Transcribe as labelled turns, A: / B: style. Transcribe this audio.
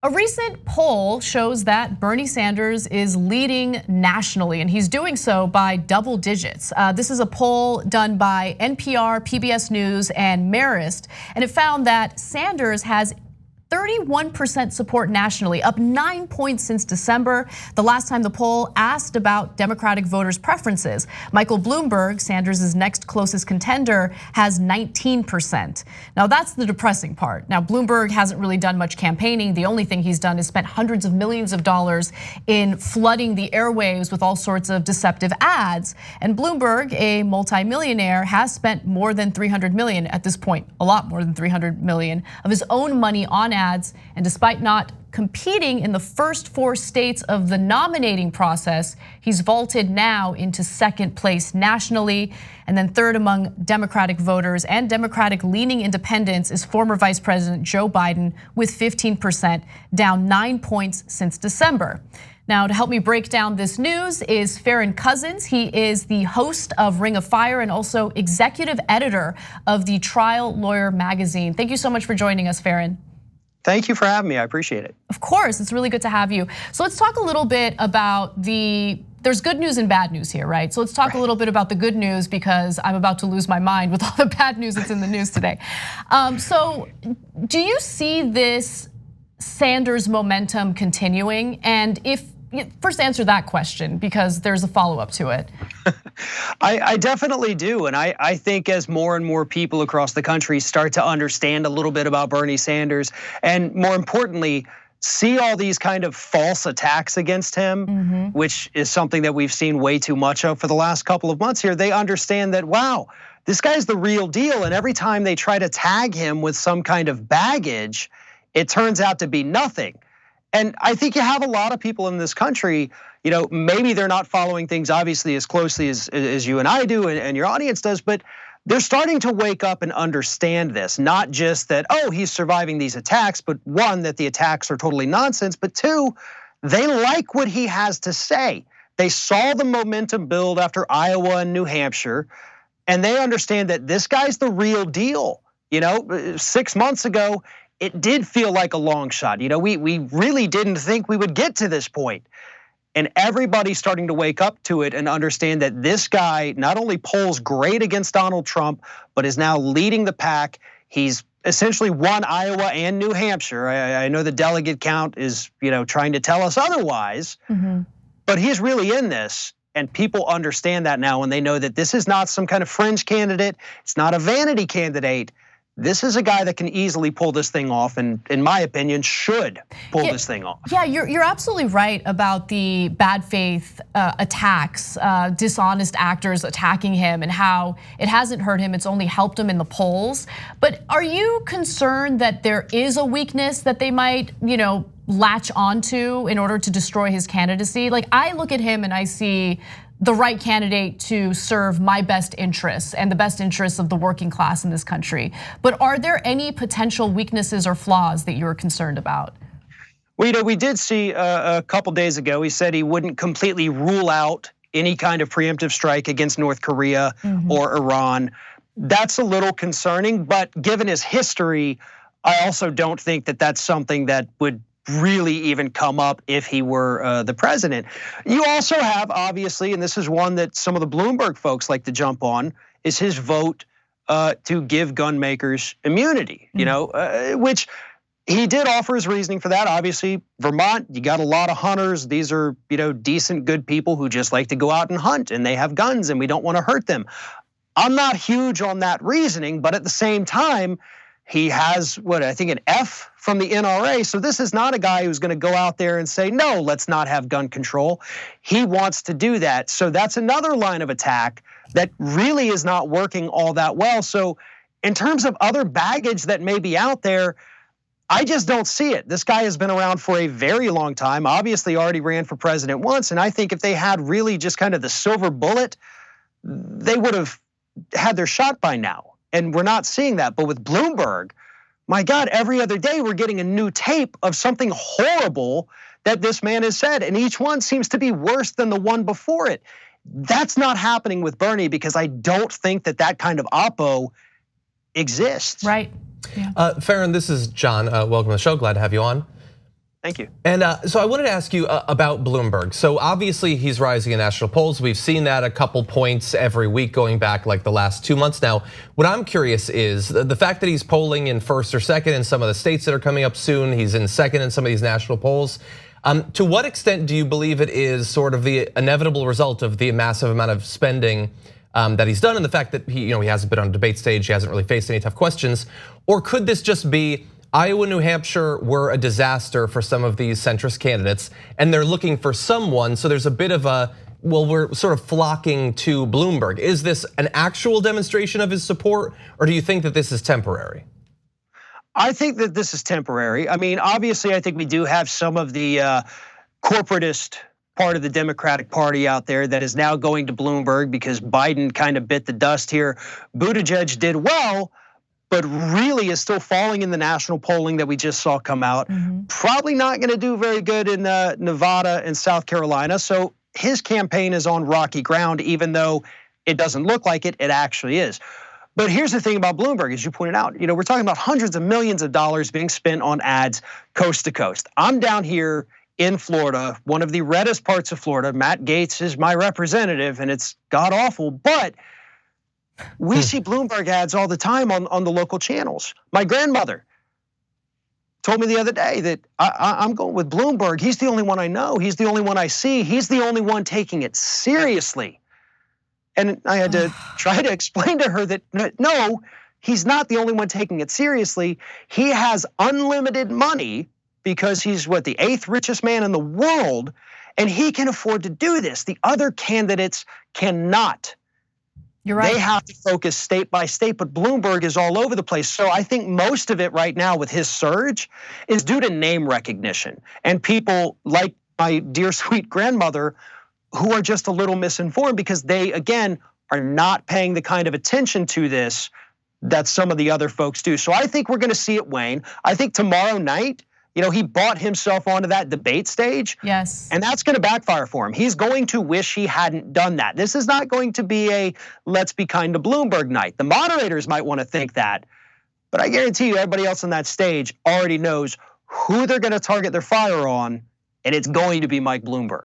A: A recent poll shows that Bernie Sanders is leading nationally, and he's doing so by double digits. This is a poll done by NPR, PBS News, and Marist, and it found that Sanders has 31% support nationally, up 9 points since December, the last time the poll asked about Democratic voters' preferences. Michael Bloomberg, Sanders' next closest contender, has 19%. Now that's the depressing part. Now Bloomberg hasn't really done much campaigning. The only thing he's done is spent hundreds of millions of dollars in flooding the airwaves with all sorts of deceptive ads. And Bloomberg, a multimillionaire, has spent more than 300 million at this point, a lot more than 300 million of his own money on ads, and despite not competing in the first 4 states of the nominating process, he's vaulted now into second place nationally. And then third among Democratic voters and Democratic-leaning independents is former Vice President Joe Biden with 15%, down 9 points since December. Now, to help me break down this news is Farron Cousins. He is the host of Ring of Fire and also executive editor of the Trial Lawyer magazine. Thank you so much for joining us, Farron.
B: Thank you for having me, I appreciate it.
A: Of course, it's really good to have you. So let's talk a little bit about there's good news and bad news here, right? So let's talk a little bit about the good news because I'm about to lose my mind with all the bad news that's in the news today. So do you see this Sanders momentum continuing? And first answer that question because there's a follow-up to it.
B: I definitely do, and I think as more and more people across the country start to understand a little bit about Bernie Sanders, and more importantly, see all these kind of false attacks against him, which is something that we've seen way too much of for the last couple of months here, they understand that, wow, this guy's the real deal, and every time they try to tag him with some kind of baggage, it turns out to be nothing. And I think you have a lot of people in this country, maybe they're not following things obviously as closely as you and I do and your audience does, but they're starting to wake up and understand this. Not just that, oh, he's surviving these attacks, but one, that the attacks are totally nonsense, but two, they like what he has to say. They saw the momentum build after Iowa and New Hampshire, and they understand that this guy's the real deal. 6 months ago, it did feel like a long shot. We really didn't think we would get to this point. And everybody's starting to wake up to it and understand that this guy not only polls great against Donald Trump, but is now leading the pack. He's essentially won Iowa and New Hampshire. I know the delegate count is, trying to tell us otherwise, but he's really in this. And people understand that now, and they know that this is not some kind of fringe candidate. It's not a vanity candidate. This is a guy that can easily pull this thing off, and in my opinion, should pull this thing off.
A: Yeah, you're absolutely right about the bad faith attacks, dishonest actors attacking him, and how it hasn't hurt him, it's only helped him in the polls. But are you concerned that there is a weakness that they might, latch onto in order to destroy his candidacy? Like, I look at him and I see the right candidate to serve my best interests and the best interests of the working class in this country. But are there any potential weaknesses or flaws that you're concerned about?
B: Well, we did see a couple days ago, he said he wouldn't completely rule out any kind of preemptive strike against North Korea or Iran. That's a little concerning, but given his history, I also don't think that that's something that would really even come up if he were the president. You also have, obviously, and this is one that some of the Bloomberg folks like to jump on, is his vote to give gun makers immunity, which he did offer his reasoning for that. Obviously, Vermont, you got a lot of hunters. These are, decent, good people who just like to go out and hunt, and they have guns, and we don't want to hurt them. I'm not huge on that reasoning, but at the same time, he has, I think an F from the NRA. So this is not a guy who's gonna go out there and say, no, let's not have gun control. He wants to do that. So that's another line of attack that really is not working all that well. So in terms of other baggage that may be out there, I just don't see it. This guy has been around for a very long time, obviously already ran for president once. And I think if they had really just kind of the silver bullet, they would have had their shot by now. And we're not seeing that. But with Bloomberg, my God, every other day we're getting a new tape of something horrible that this man has said. And each one seems to be worse than the one before it. That's not happening with Bernie because I don't think that that kind of oppo exists.
A: Right.
C: Yeah. Farron, this is John. Welcome to the show. Glad to have you on.
B: Thank you.
C: And so I wanted to ask you about Bloomberg. So obviously he's rising in national polls. We've seen that a couple points every week going back like the last 2 months now. What I'm curious is the fact that he's polling in first or second in some of the states that are coming up soon. He's in second in some of these national polls. To what extent do you believe it is sort of the inevitable result of the massive amount of spending that he's done and the fact that he hasn't been on a debate stage, he hasn't really faced any tough questions? Or could this just be Iowa, New Hampshire were a disaster for some of these centrist candidates, and they're looking for someone, so there's a bit of a, well, we're sort of flocking to Bloomberg. Is this an actual demonstration of his support, or do you think that this is temporary?
B: I think that this is temporary. I mean, obviously, I think we do have some of the corporatist part of the Democratic Party out there that is now going to Bloomberg because Biden kind of bit the dust here. Buttigieg did well, but really is still falling in the national polling that we just saw come out. Probably not gonna do very good in Nevada and South Carolina. So his campaign is on rocky ground, even though it doesn't look like it, it actually is. But here's the thing about Bloomberg, as you pointed out, we're talking about hundreds of millions of dollars being spent on ads coast to coast. I'm down here in Florida, one of the reddest parts of Florida. Matt Gaetz is my representative and it's god awful, but we see Bloomberg ads all the time on the local channels. My grandmother told me the other day that I'm going with Bloomberg. He's the only one I know. He's the only one I see. He's the only one taking it seriously. And I had to try to explain to her that no, he's not the only one taking it seriously. He has unlimited money because he's the 8th richest man in the world, and he can afford to do this. The other candidates cannot.
A: You're right.
B: They have to focus state by state, but Bloomberg is all over the place. So I think most of it right now with his surge is due to name recognition and people like my dear sweet grandmother who are just a little misinformed because they, again, are not paying the kind of attention to this that some of the other folks do. So I think we're gonna see it wane. I think tomorrow night, he bought himself onto that debate stage.
A: Yes.
B: And that's gonna backfire for him. He's going to wish he hadn't done that. This is not going to be a let's be kind to Bloomberg night. The moderators might wanna think that, but I guarantee you everybody else on that stage already knows who they're gonna target their fire on, and it's going to be Mike Bloomberg.